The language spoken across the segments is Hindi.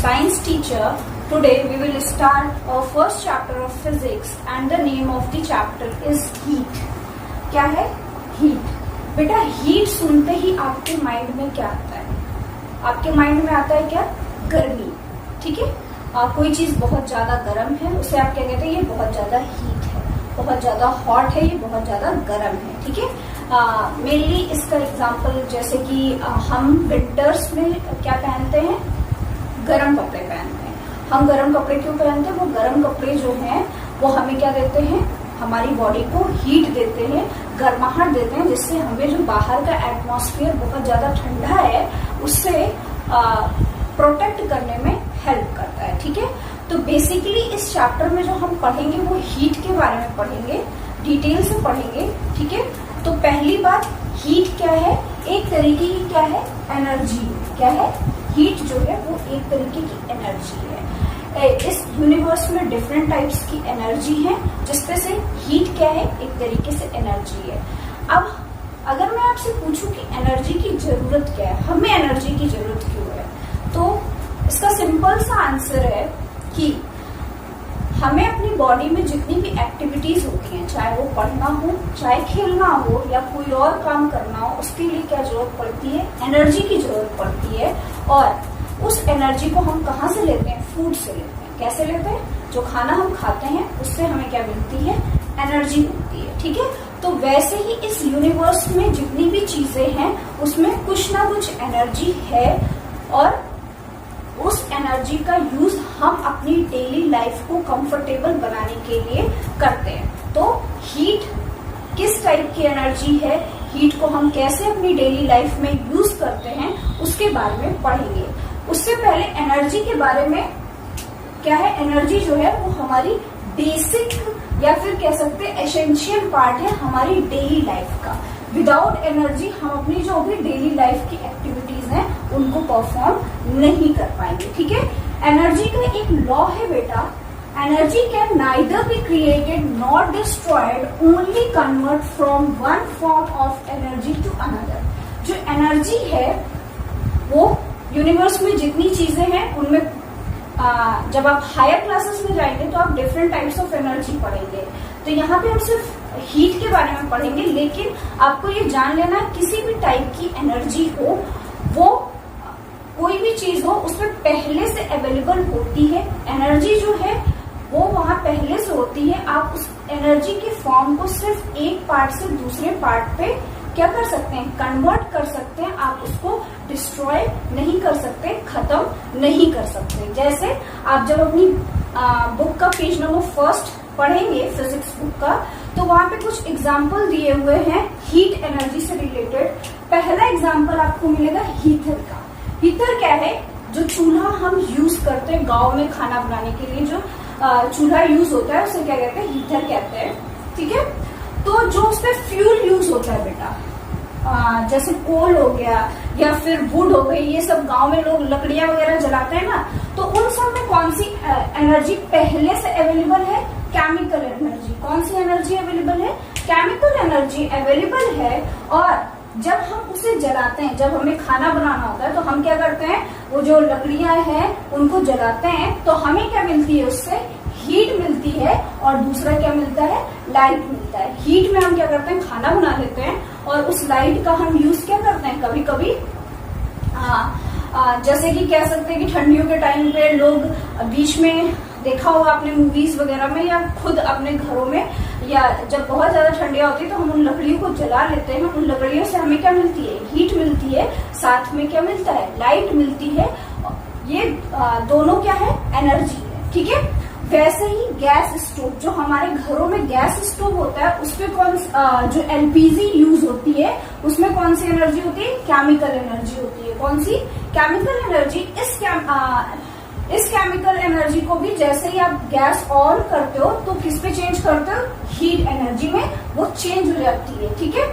science teacher. Today we will start our first chapter of physics and the name of the chapter is heat. क्या है? heat. बेटा heat सुनते ही आपके माइंड में क्या आता है? आपके माइंड में आता है क्या? गर्मी. ठीक है. कोई चीज बहुत ज्यादा गर्म है उसे आप क्या कहते हैं? ये बहुत ज्यादा हीट है, बहुत ज्यादा हॉट है, ये बहुत ज्यादा गर्म है. ठीक है. मेनली इसका एग्जांपल जैसे कि हम विंटर्स में क्या पहनते हैं? गर्म कपड़े पहनते हैं. हम गर्म कपड़े क्यों पहनते हैं? वो गर्म कपड़े जो हैं वो हमें क्या देते हैं? हमारी बॉडी को हीट देते हैं, गर्माहट देते हैं, जिससे हमें जो बाहर का एटमॉस्फेयर बहुत ज्यादा ठंडा है उससे प्रोटेक्ट करने में हेल्प करता है. ठीक है. तो बेसिकली इस चैप्टर में जो हम पढ़ेंगे वो हीट के बारे में पढ़ेंगे, डिटेल से पढ़ेंगे. ठीक है. तो पहली बात, हीट क्या है? एक तरीके की क्या है? एनर्जी. क्या है? हीट जो है वो एक तरीके की एनर्जी है. इस यूनिवर्स में डिफरेंट टाइप्स की एनर्जी है, जिसपे से हीट क्या है? एक तरीके से एनर्जी है. अब अगर मैं आपसे पूछूं कि एनर्जी की जरूरत क्या है, हमें एनर्जी की जरूरत क्यों है, तो इसका सिंपल सा आंसर है कि हमें अपनी बॉडी में जितनी भी एक्टिविटीज होती हैं, चाहे वो पढ़ना हो, चाहे खेलना हो या कोई और काम करना हो, उसके लिए क्या जरूरत पड़ती है? एनर्जी की जरूरत पड़ती है. और उस एनर्जी को हम कहाँ से लेते हैं? फूड से लेते हैं. कैसे लेते हैं? जो खाना हम खाते हैं उससे हमें क्या मिलती है? एनर्जी मिलती है. ठीक है. तो वैसे ही इस यूनिवर्स में जितनी भी चीजें हैं उसमें कुछ ना कुछ एनर्जी है और उस एनर्जी का यूज हम अपनी डेली लाइफ को कंफर्टेबल बनाने के लिए करते हैं. तो हीट किस टाइप की एनर्जी है, हीट को हम कैसे अपनी डेली लाइफ में यूज करते हैं, उसके बारे में पढ़ेंगे. उससे पहले एनर्जी के बारे में क्या है? एनर्जी जो है वो हमारी बेसिक या फिर कह सकते हैं एसेंशियल पार्ट है हमारी डेली लाइफ का. विदाउट एनर्जी हम अपनी जो भी डेली लाइफ की एक्टिविटीज हैं उनको परफॉर्म नहीं कर पाएंगे. ठीक है. एनर्जी का एक लॉ है बेटा, energy can neither be created not destroyed, only convert from one form of energy to another. जो एनर्जी है वो यूनिवर्स में जितनी चीजें हैं उनमें जब आप हायर क्लासेस में जाएंगे तो आप डिफरेंट टाइप्स ऑफ एनर्जी पढ़ेंगे. तो यहाँ पे हम सिर्फ हीट के बारे में पढ़ेंगे, लेकिन आपको ये जान लेना किसी भी टाइप की एनर्जी हो, वो कोई भी चीज हो, उसमें पहले से अवेलेबल होती है. एनर्जी जो है वो वहां पहले से होती है. आप उस एनर्जी के फॉर्म को सिर्फ एक पार्ट से दूसरे पार्ट पे क्या कर सकते हैं? कन्वर्ट कर सकते हैं. आप उसको डिस्ट्रॉय नहीं कर सकते, खत्म नहीं कर सकते. जैसे आप जब अपनी बुक का पेज नंबर 1 पढ़ेंगे फिजिक्स बुक का, तो वहां पे कुछ एग्जाम्पल दिए हुए हैं हीट एनर्जी से रिलेटेड. पहला एग्जाम्पल आपको मिलेगा हीटर का. हीटर क्या है? जो चूल्हा हम यूज करते हैं गाँव में खाना बनाने के लिए, जो चूल्हा यूज होता है उसे क्या कहते हैं? हीटर कहते हैं. ठीक है. तो जो उसपे फ्यूल यूज होता है बेटा, जैसे कोल हो गया या फिर वुड हो गई, ये सब गांव में लोग लकड़ियां वगैरह जलाते हैं ना, तो उन सब में कौन सी एनर्जी पहले से अवेलेबल है? Chemical energy. कौन सी एनर्जी अवेलेबल है? केमिकल एनर्जी अवेलेबल है. और जब हम उसे जलाते हैं, जब हमें खाना बनाना होता है तो हम क्या करते हैं? वो जो लकड़ियां हैं उनको जलाते हैं, तो हमें क्या मिलती है? उससे हीट मिलती है. और दूसरा क्या मिलता है? लाइट मिलता है. हीट में हम क्या करते हैं? खाना बना लेते हैं. और उस लाइट का हम यूज क्या करते हैं? कभी कभी जैसे कि कह सकते हैं कि ठंडियों के टाइम पे लोग बीच में देखा होगा आपने मूवीज वगैरह में या खुद अपने घरों में, या जब बहुत ज्यादा ठंडियां होती है तो हम उन लकड़ियों को जला लेते हैं. उन लकड़ियों से हमें क्या मिलती है? हीट मिलती है. साथ में क्या मिलता है? लाइट मिलती है. ये दोनों क्या है? एनर्जी है. ठीक है. वैसे ही गैस स्टोव, जो हमारे घरों में गैस स्टोव होता है, उसमें जो एलपीजी यूज होती है उसमें कौन सी एनर्जी होती है? केमिकल एनर्जी होती है. कौन सी? Chemical energy. इस केमिकल एनर्जी को भी जैसे ही आप गैस ऑन करते हो तो किस पे चेंज करते हो? हीट एनर्जी में वो चेंज हो जाती है. ठीक है.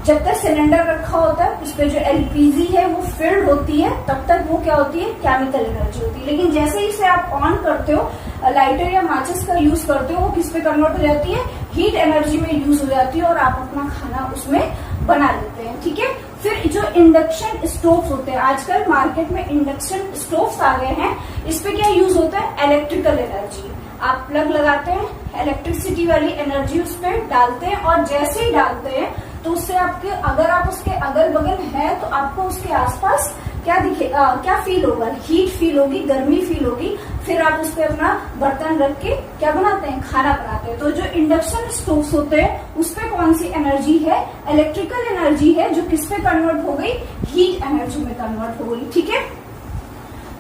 जब तक सिलेंडर रखा होता है उस पे जो एलपीजी है वो फिल्ड होती है, तब तक वो क्या होती है? केमिकल एनर्जी होती है. लेकिन जैसे ही इसे आप ऑन करते हो, लाइटर या माचिस का यूज करते हो, वो किस पे कन्वर्ट हो जाती है? हीट एनर्जी में यूज हो जाती है और आप अपना खाना उसमें बना लेते हैं. ठीक है. फिर जो इंडक्शन स्टोव्स होते हैं, आजकल मार्केट में इंडक्शन स्टोव्स आ गए हैं, इस पे क्या यूज होता है, इलेक्ट्रिकल एनर्जी। आप प्लग लगाते हैं, इलेक्ट्रिसिटी वाली एनर्जी उस पर डालते हैं, और जैसे ही डालते हैं तो उससे आपके, अगर आप उसके अगल बगल है तो आपको उसके आसपास क्या दिखेगा, क्या फील होगा, हीट फील होगी, गर्मी फील होगी। फिर आप उस पर अपना बर्तन रख के क्या बनाते हैं, खाना बनाते हैं। तो जो इंडक्शन स्टोव्स होते हैं उस पे कौन सी एनर्जी है, इलेक्ट्रिकल एनर्जी है, जो किस पे कन्वर्ट हो गई, हीट एनर्जी में कन्वर्ट हो गई। ठीक है,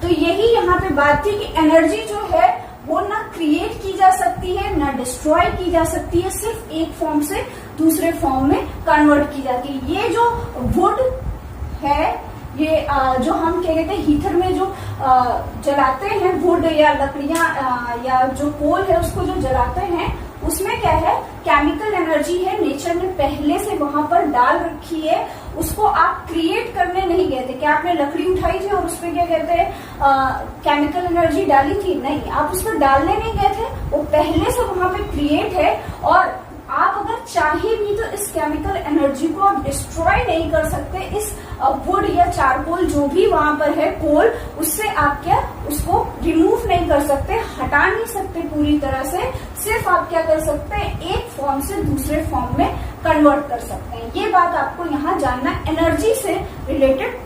तो यही यहाँ पे बात थी कि एनर्जी जो है वो ना क्रिएट की जा सकती है, ना डिस्ट्रॉय की जा सकती है, सिर्फ एक फॉर्म से दूसरे फॉर्म में कन्वर्ट की जाती है। ये जो वुड है, ये जो हम क्या कहते हैं, हीटर में जो जलाते हैं वुड या लकड़ियां या जो कोल है उसको जो जलाते हैं, उसमें क्या है, केमिकल एनर्जी है, नेचर ने पहले से वहां पर डाल रखी है। उसको आप क्रिएट करने नहीं गए थे। क्या आपने लकड़ी उठाई थी और उसपे क्या कहते हैं, केमिकल एनर्जी डाली थी? नहीं, आप उसको डालने नहीं गए थे, वो पहले से वहां पे क्रिएट है। और आप अगर चाहे भी तो इस केमिकल एनर्जी को आप डिस्ट्रॉय नहीं कर सकते। इस वुड या चारकोल जो भी वहां पर है कोल, उससे आप क्या उसको रिमूव नहीं कर सकते, हटा नहीं सकते पूरी तरह से। सिर्फ आप क्या कर सकते हैं, एक फॉर्म से दूसरे फॉर्म में कन्वर्ट कर सकते हैं। ये बात आपको यहाँ जानना एनर्जी से रिलेटेड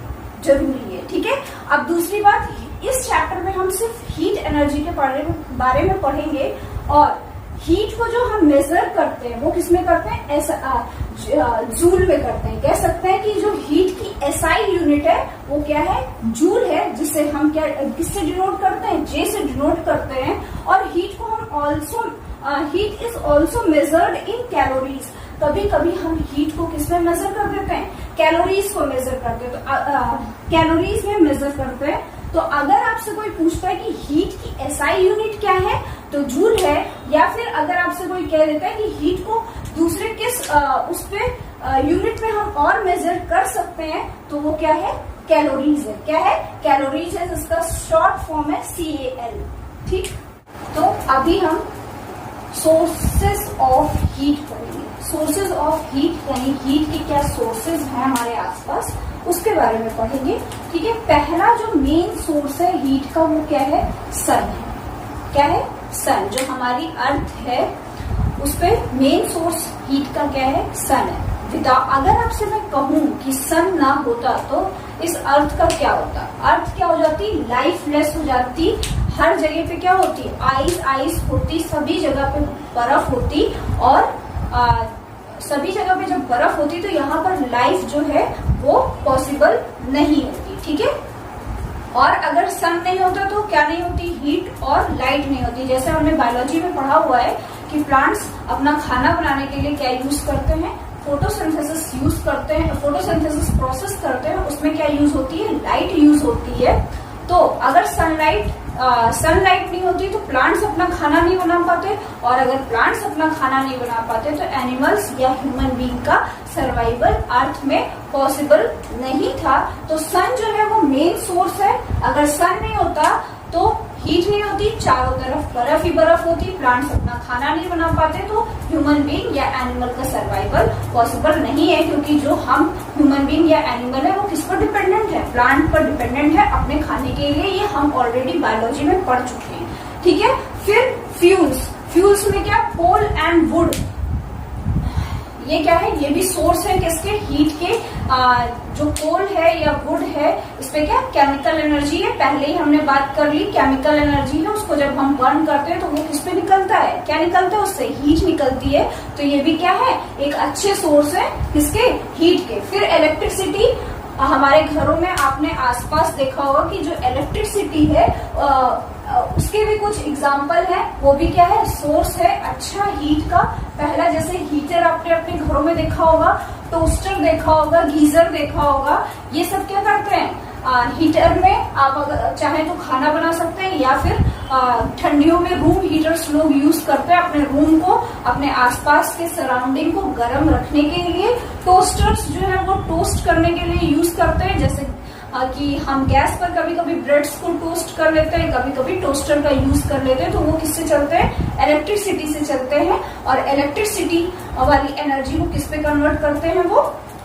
जरूरी है। ठीक है, अब दूसरी बात, इस चैप्टर में हम सिर्फ हीट एनर्जी के बारे में पढ़ेंगे। और हीट को जो हम मेजर करते हैं वो किसमें करते हैं, ऐसा जूल में करते हैं। कह सकते हैं कि जो हीट की एसआई यूनिट है वो क्या है, जूल है, जिसे हम क्या किससे डिनोट करते हैं, जे से डिनोट करते हैं। और हीट को हम also, heat is also measured in calories. कभी कभी हम हीट को किसमें मेजर कर देते हैं, कैलोरीज को मेजर करते हैं, तो कैलोरीज में मेजर करते हैं। तो अगर आपसे कोई पूछता है कि हीट की एसआई यूनिट क्या है, तो जूल है। या फिर अगर आपसे कोई कह देता है कि हीट को दूसरे किस उस पे यूनिट में हम और मेजर कर सकते हैं, तो वो क्या है, कैलोरीज है। क्या है, कैलोरीज है, जिसका शॉर्ट फॉर्म है CAL। ठीक, तो अभी हम सोर्सेज ऑफ हीट पढ़ेंगे। सोर्सेज ऑफ हीट यानी हीट के क्या सोर्सेज हैं हमारे आसपास, उसके बारे में पढ़ेंगे। ठीक है, पहला जो मेन सोर्स है हीट का वो क्या है, सन है। क्या है, सन। जो हमारी अर्थ है उस पे मेन सोर्स हीट का क्या है, सन है। अगर आपसे मैं कहूं कि सन ना होता तो इस अर्थ का क्या होता, अर्थ क्या हो जाती, लाइफलेस हो जाती। हर जगह पे क्या होती, आइस होती, सभी जगह पे बर्फ होती। और सभी जगह पे जब बर्फ होती तो यहाँ पर लाइफ जो है वो पॉसिबल नहीं होती। ठीक है, और अगर सन नहीं होता तो क्या नहीं होती, हीट और लाइट नहीं होती। जैसे हमने बायोलॉजी में पढ़ा हुआ है कि प्लांट्स अपना खाना बनाने के लिए क्या यूज करते हैं, फोटोसिंथेसिस यूज करते हैं, फोटोसिंथेसिस प्रोसेस करते हैं। उसमें क्या यूज होती है, लाइट यूज होती है। तो अगर सनलाइट नहीं होती तो प्लांट्स अपना खाना नहीं बना पाते, और अगर प्लांट्स अपना खाना नहीं बना पाते तो एनिमल्स या ह्यूमन बीइंग का सर्वाइवल अर्थ में पॉसिबल नहीं था। तो सन जो है वो मेन सोर्स है। अगर सन नहीं होता तो हीट नहीं होती, चारों तरफ बर्फ ही बर्फ होती, प्लांट्स अपना खाना नहीं बना पाते, तो ह्यूमन बीइंग या एनिमल का सर्वाइवल पॉसिबल नहीं है। क्योंकि जो हम ह्यूमन बीइंग या एनिमल है वो किस पर डिपेंडेंट है, प्लांट पर डिपेंडेंट है अपने खाने के लिए। ये हम ऑलरेडी बायोलॉजी में पढ़ चुके हैं। ठीक है, फिर फ्यूल्स में क्या, कोल एंड वुड, ये क्या है, ये भी सोर्स है किसके, हीट के। जो कोल है या वुड है, इस पे क्या केमिकल एनर्जी है, पहले ही हमने बात कर ली। केमिकल एनर्जी है, उसको जब हम बर्न करते हैं तो वो किस पे निकलता है, क्या निकलता है, उससे हीट निकलती है। तो ये भी क्या है, एक अच्छे सोर्स है किसके, हीट के। फिर इलेक्ट्रिसिटी, हमारे घरों में आपने आसपास देखा होगा कि जो इलेक्ट्रिसिटी है उसके भी कुछ एग्जाम्पल है, वो भी क्या है, सोर्स है अच्छा हीट का। पहला जैसे हीटर आपने अपने घरों में देखा होगा, टोस्टर देखा होगा, गीजर देखा होगा। ये सब क्या करते हैं, हीटर में आप अगर चाहे तो खाना बना सकते हैं, या फिर ठंडियों में रूम हीटर्स लोग यूज करते हैं अपने रूम को, अपने आसपास के सराउंडिंग को गर्म रखने के लिए। टोस्टर्स जो है वो टोस्ट करने के लिए यूज करते हैं, जैसे कि हम गैस पर कभी कभी ब्रेड्स को टोस्ट कर लेते हैं, कभी कभी टोस्टर का यूज कर लेते हैं। तो वो किससे चलते हैं, इलेक्ट्रिसिटी से चलते हैं। और इलेक्ट्रिसिटी वाली एनर्जी को किस पे कन्वर्ट करते हैं, वो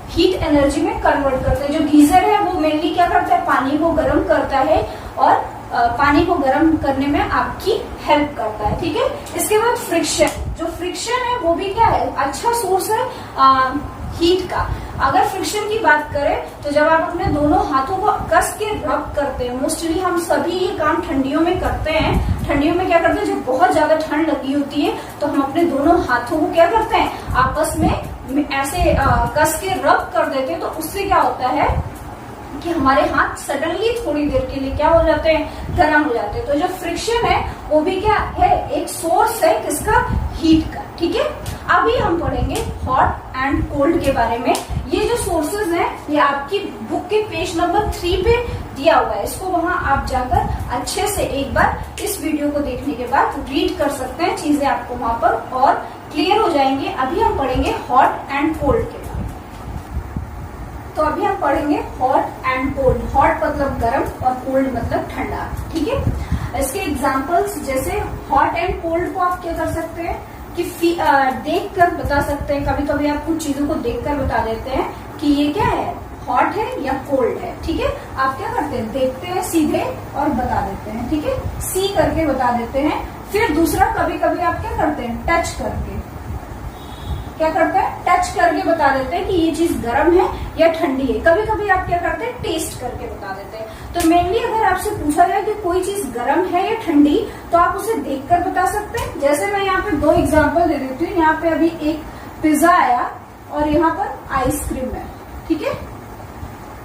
हीट एनर्जी में कन्वर्ट करते हैं। जो गीजर है वो मेनली क्या करता है, पानी को गर्म करता है और पानी को गर्म करने में आपकी हेल्प करता है। ठीक है, इसके बाद फ्रिक्शन, जो फ्रिक्शन है वो भी क्या है, अच्छा सोर्स है हीट का। अगर फ्रिक्शन की बात करें तो जब आप अपने दोनों हाथों को कस के रब करते हैं, मोस्टली हम सभी ये काम ठंडियों में करते हैं। ठंडियों में क्या करते हैं, जब बहुत ज्यादा ठंड लगी होती है तो हम अपने दोनों हाथों को क्या करते हैं, आपस में ऐसे कस के रब कर देते हैं। तो उससे क्या होता है कि हमारे हाथ सडनली थोड़ी देर के लिए क्या हो जाते हैं, गर्म हो जाते हैं। तो जो फ्रिक्शन है वो भी क्या है, एक सोर्स है किसका, हीट का। ठीक है, अभी हम पढ़ेंगे हॉट एंड कोल्ड के बारे में। ये जो सोर्सेज हैं ये आपकी बुक के पेज नंबर 3 पे दिया हुआ है। इसको वहां आप जाकर अच्छे से एक बार इस वीडियो को देखने के बाद रीड कर सकते हैं, चीजें आपको वहां पर और क्लियर हो जाएंगे। अभी हम पढ़ेंगे हॉट एंड कोल्ड के बारे में। तो अभी हम पढ़ेंगे हॉट एंड कोल्ड। हॉट मतलब गर्म और कोल्ड मतलब ठंडा। ठीक है, इसके एग्जांपल्स जैसे हॉट एंड कोल्ड को आप क्या कर सकते हैं कि देख कर बता सकते हैं। कभी कभी आप कुछ चीजों को देख कर बता देते हैं कि ये क्या है, हॉट है या कोल्ड है। ठीक है, आप क्या करते हैं, देखते हैं सीधे और बता देते हैं। ठीक है, सी करके बता देते हैं। फिर दूसरा, कभी कभी आप क्या करते हैं, टच करके क्या करते हैं, टच करके बता देते हैं कि ये चीज गर्म है या ठंडी है। कभी कभी आप क्या करते हैं, टेस्ट करके बता देते हैं। तो मेनली अगर आपसे पूछा जाए कि कोई चीज गर्म है या ठंडी, तो आप उसे देखकर बता सकते हैं। जैसे मैं यहाँ पे 2 एग्जांपल दे देती हूँ। यहाँ पे अभी एक पिज्जा आया और यहाँ पर आइसक्रीम है। ठीक है,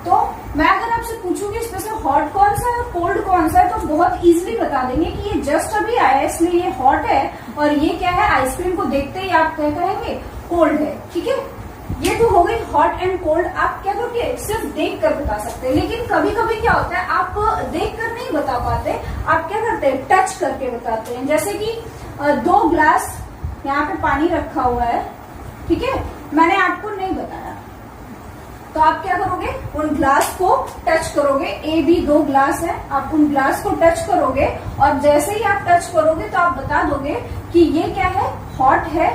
तो मैं अगर आपसे पूछूंगी इसमें से हॉट कौन सा है और कोल्ड कौन सा है, तो बहुत इजीली बता देंगे कि ये जस्ट अभी आया है इसलिए ये हॉट है, और ये क्या है, आइसक्रीम को देखते ही आप क्या कहेंगे, कोल्ड है। ठीक है, ये तो हो गई हॉट एंड कोल्ड। आप क्या करोगे, सिर्फ देख कर बता सकते हैं। लेकिन कभी कभी क्या होता है, आप देख कर नहीं बता पाते, आप क्या करते हैं, टच करके बताते हैं। जैसे कि 2 ग्लास यहाँ पे पानी रखा हुआ है। ठीक है, मैंने आपको नहीं बताया, तो आप क्या करोगे, उन ग्लास को टच करोगे। ए बी 2 ग्लास है, आप उन ग्लास को टच करोगे और जैसे ही आप टच करोगे तो आप बता दोगे कि ये क्या है, हॉट है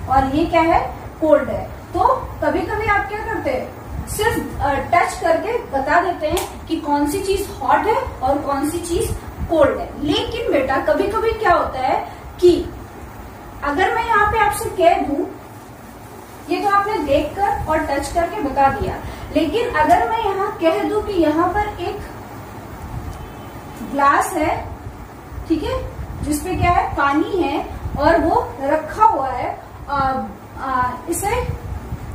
और ये क्या है, कोल्ड है। तो कभी कभी आप क्या करते हैं, सिर्फ टच करके बता देते हैं कि कौन सी चीज हॉट है और कौन सी चीज कोल्ड है। लेकिन बेटा कभी कभी क्या होता है कि अगर मैं यहाँ पे आपसे कह दूं, ये तो आपने देखकर और टच करके बता दिया, लेकिन अगर मैं यहाँ कह दूं कि यहाँ पर एक ग्लास है, ठीक है, जिसपे क्या है, पानी है और वो रखा हुआ है, इसे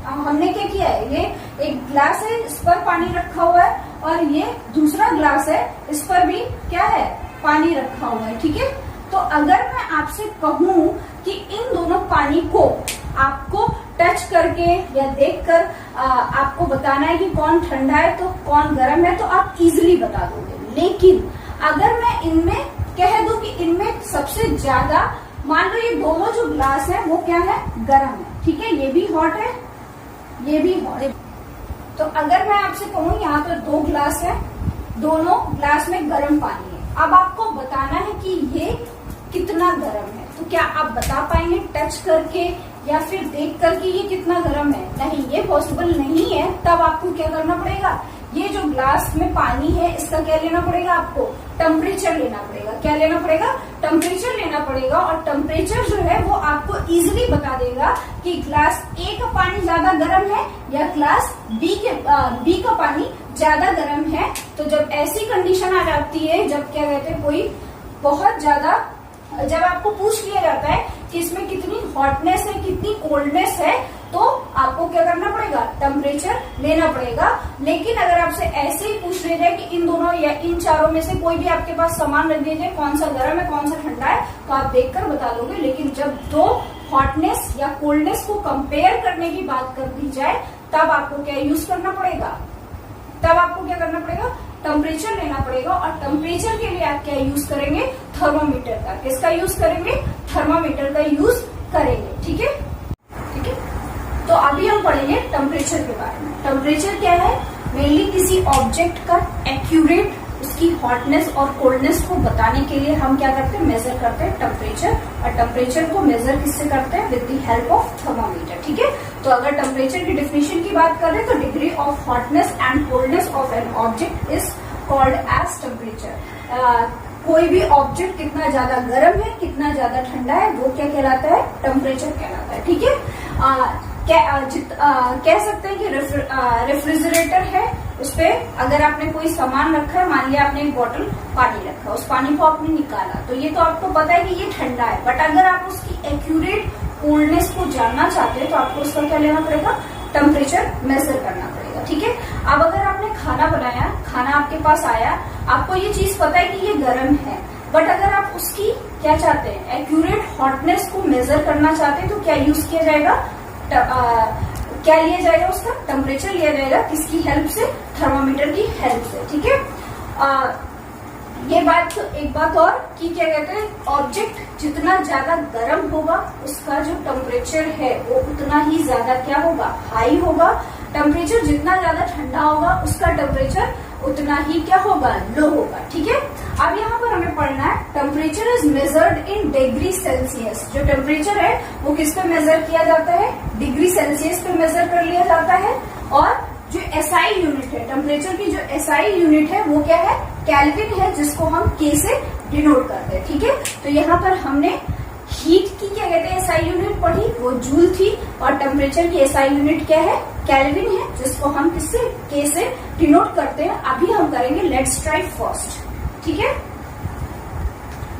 हमने क्या किया है, ये एक ग्लास है, इस पर पानी रखा हुआ है और ये दूसरा ग्लास है, इस पर भी क्या है, पानी रखा हुआ है। ठीक है, तो अगर मैं आपसे कहूं कि इन दोनों पानी को आपको टच करके या देखकर आपको बताना है कि कौन ठंडा है तो कौन गर्म है, तो आप इजीली बता दोगे। लेकिन अगर मैं इनमें कह दूं कि इनमें सबसे ज्यादा, मान लो ये दोनों जो ग्लास है वो क्या है, गर्म है। ठीक है, ये भी हॉट है, ये भी हॉट है। तो अगर मैं आपसे कहूँ यहाँ पर 2 ग्लास है, दोनों ग्लास में गर्म पानी है, अब आपको बताना है कि ये कितना गर्म है, तो क्या आप बता पाएंगे टच करके या फिर देख करके ये कितना गर्म है? नहीं, ये पॉसिबल नहीं है। तब आपको क्या करना पड़ेगा, ये जो ग्लास में पानी है इसका क्या लेना पड़ेगा, आपको टेम्परेचर लेना पड़ेगा। क्या लेना पड़ेगा, टेम्परेचर लेना पड़ेगा। और टेम्परेचर जो है वो आपको इजीली बता देगा कि ग्लास ए का पानी ज्यादा गर्म है या ग्लास बी का पानी ज्यादा गर्म है। तो जब ऐसी कंडीशन आ जाती है, जब क्या कहते हैं, कोई बहुत ज्यादा, जब आपको पूछ लिया जाता है कि इसमें कितनी हॉटनेस है, कितनी कोल्डनेस है, तो आपको क्या करना पड़ेगा, टेम्परेचर लेना पड़ेगा। लेकिन अगर आपसे ऐसे ही पूछ लिया जाए कि इन दोनों या इन चारों में से कोई भी आपके पास सामान रख दीजिए, कौन सा गर्म है कौन सा ठंडा है, तो आप देखकर बता दोगे। लेकिन जब 2 हॉटनेस या कोल्डनेस को कंपेयर करने की बात कर दी जाए, तब आपको क्या यूज करना पड़ेगा, तब आपको क्या करना पड़ेगा, टेम्परेचर लेना पड़ेगा। और टेम्परेचर के लिए आप क्या यूज करेंगे, थर्मोमीटर का। किसका यूज करेंगे, थर्मोमीटर का यूज करेंगे। ठीक है, ठीक है। तो अभी हम पढ़ेंगे टेम्परेचर के बारे में। टेम्परेचर क्या है, मेनली किसी ऑब्जेक्ट का एक्यूरेट उसकी हॉटनेस और कोल्डनेस को बताने के लिए हम क्या करते हैं, मेजर करते हैं टेम्परेचर। और टेम्परेचर को मेजर किससे करते हैं, with the help of thermometer. ठीक है, तो अगर टेम्परेचर की डिफिनेशन की बात करें तो degree of hotness and coldness of an object is called as temperature. कोई भी ऑब्जेक्ट कितना ज्यादा गर्म है, कितना ज्यादा ठंडा है, वो क्या कहलाता है, टेम्परेचर कहलाता है। ठीक है, कह सकते हैं कि रेफ्रिजरेटर है, उसपे अगर आपने कोई सामान रखा है, मान लिया आपने एक बोतल पानी रखा, उस पानी को आपने निकाला, तो ये तो आपको पता है कि ये ठंडा है, बट अगर आप उसकी एक्यूरेट कोल्डनेस को जानना चाहते हैं तो आपको उसका क्या लेना पड़ेगा, टेम्परेचर मेजर करना पड़ेगा। ठीक है, अब अगर आपने खाना बनाया, खाना आपके पास आया, आपको ये चीज पता है कि ये गर्म है, बट अगर आप उसकी क्या चाहते हैं, एक्यूरेट हॉटनेस को मेजर करना चाहते हैं तो क्या यूज किया जाएगा, क्या लिया जाएगा, उसका टेम्परेचर लिया जाएगा, किसकी हेल्प से, थर्मामीटर की हेल्प से। ठीक है, ये बात एक बात और कि क्या कहते हैं, ऑब्जेक्ट जितना ज्यादा गर्म होगा उसका जो टेम्परेचर है वो उतना ही ज्यादा क्या होगा, हाई होगा। टेम्परेचर जितना ज्यादा ठंडा होगा उसका टेम्परेचर उतना ही क्या होगा, लो होगा। ठीक है, अब यहाँ पर हमें पढ़ना है temperature is measured in degree Celsius. जो टेम्परेचर है वो किस पे मेजर किया जाता है, डिग्री सेल्सियस पे मेजर कर लिया जाता है। और जो एसआई यूनिट है, टेम्परेचर की जो एसआई यूनिट है वो क्या है, केल्विन है, जिसको हम के से डिनोट करते हैं। ठीक है, तो यहाँ पर हमने हीट की क्या कहते हैं एसआई यूनिट पढ़ी, वो जूल थी, और टेम्परेचर की एसआई यूनिट क्या है, केल्विन है, जिसको हम किससे, के से डिनोट करते हैं। अभी हम करेंगे लेट्स ट्राई फर्स्ट। ठीक है,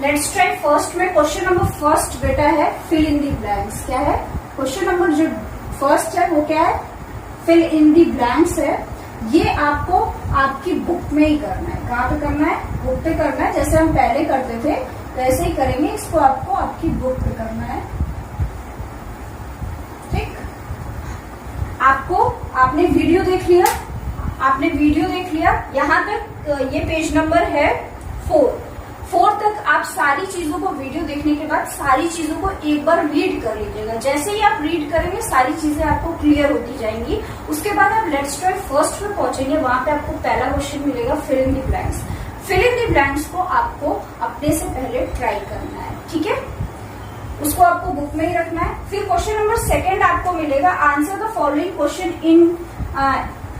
लेट्स ट्राई फर्स्ट में क्वेश्चन नंबर फर्स्ट बेटा है फिल इन दी ब्लैंक्स। क्या है क्वेश्चन नंबर जो फर्स्ट है वो क्या है, फिल इन दी ब्लैंक्स है। ये आपको आपकी बुक में ही करना है। कहाँ पे करना है, बुक पे करना है। जैसे हम पहले करते थे वैसे ही करेंगे, इसको आपको आपकी बुक पे करना है। ठीक, आपको आपने वीडियो देख लिया, आपने वीडियो देख लिया, यहाँ तक ये पेज नंबर है 4 तक आप सारी चीजों को वीडियो देखने के बाद सारी चीजों को एक बार रीड कर लीजिएगा। जैसे ही आप रीड करेंगे सारी चीजें आपको क्लियर होती जाएंगी। उसके बाद आप लेट्स ट्राई फर्स्ट में पहुंचेंगे, वहां पे आपको पहला क्वेश्चन मिलेगा fill in the blanks. Fill in the blanks को आपको अपने से पहले ट्राई करना है। ठीक है, उसको आपको बुक में ही रखना है। फिर क्वेश्चन नंबर सेकंड आपको मिलेगा answer the following question in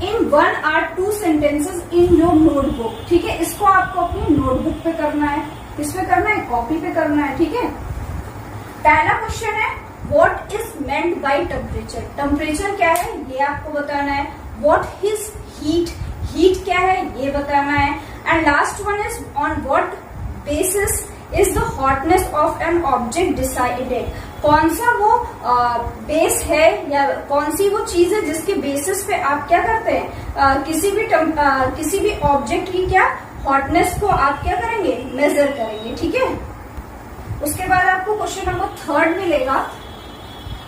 1 or 2 sentences in your notebook। ठीक है, इसको आपको अपनी नोटबुक पे करना है। किस पे करना है, कॉपी पे करना है। ठीक है, पहला क्वेश्चन है what is meant by temperature. Temperature क्या है ये आपको बताना है। व्हाट इज हीट, हीट क्या है ये बताना है। And last one is on what basis is the hotness of an object decided. कौन सा वो बेस है या कौन सी वो चीज है जिसके बेसिस पे आप क्या करते हैं, किसी भी ऑब्जेक्ट की क्या हॉटनेस को आप क्या करेंगे, मेजर करेंगे। ठीक है, उसके बाद आपको क्वेश्चन नंबर थर्ड मिलेगा।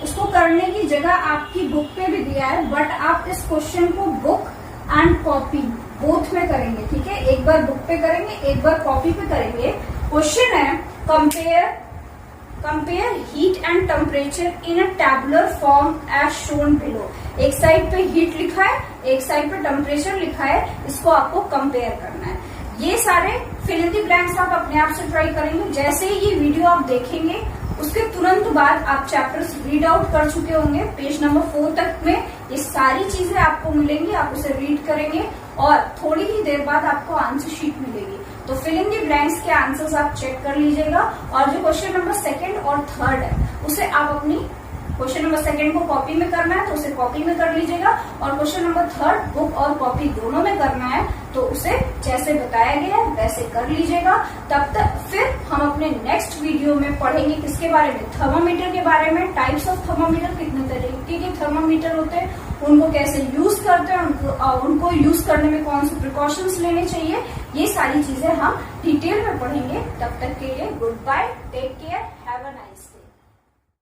उसको करने की जगह आपकी बुक पे भी दिया है, बट आप इस क्वेश्चन को बुक एंड कॉपी बोथ में करेंगे। ठीक है, एक बार बुक पे करेंगे, एक बार कॉपी पे करेंगे। क्वेश्चन है compare heat and temperature in a tabular form as shown below. एक साइड पे हीट लिखा है, एक साइड पे टेम्परेचर लिखा है, इसको आपको कंपेयर करना है। ये सारे फिल इन द ब्लैंक्स आप अपने आप से ट्राई करेंगे। जैसे ही ये वीडियो आप देखेंगे उसके तुरंत बाद आप चैप्टर्स रीड आउट कर चुके होंगे। पेज नंबर 4 तक में ये सारी चीजें आपको मिलेंगी, आप उसे रीड करेंगे और थोड़ी ही देर बाद आपको आंसर शीट मिलेगी। तो फिल इन दी ब्लैंक्स के आंसर्स आप चेक कर लीजिएगा। और जो क्वेश्चन नंबर सेकंड और थर्ड है उसे आप अपनी क्वेश्चन नंबर सेकंड को कॉपी में करना है तो उसे कॉपी में कर लीजिएगा, और क्वेश्चन नंबर थर्ड बुक और कॉपी दोनों में करना है तो उसे जैसे बताया गया है वैसे कर लीजिएगा। तब तक फिर हम अपने नेक्स्ट वीडियो में पढ़ेंगे किसके बारे में, थर्मामीटर के बारे में। टाइप्स ऑफ थर्मामीटर, कितने तरीके के थर्मामीटर होते हैं, उनको कैसे यूज करते हैं, उनको यूज करने में कौन से प्रिकॉशंस लेने चाहिए, ये सारी चीजें हम डिटेल में पढ़ेंगे। तब तक के लिए good bye, take care, have a nice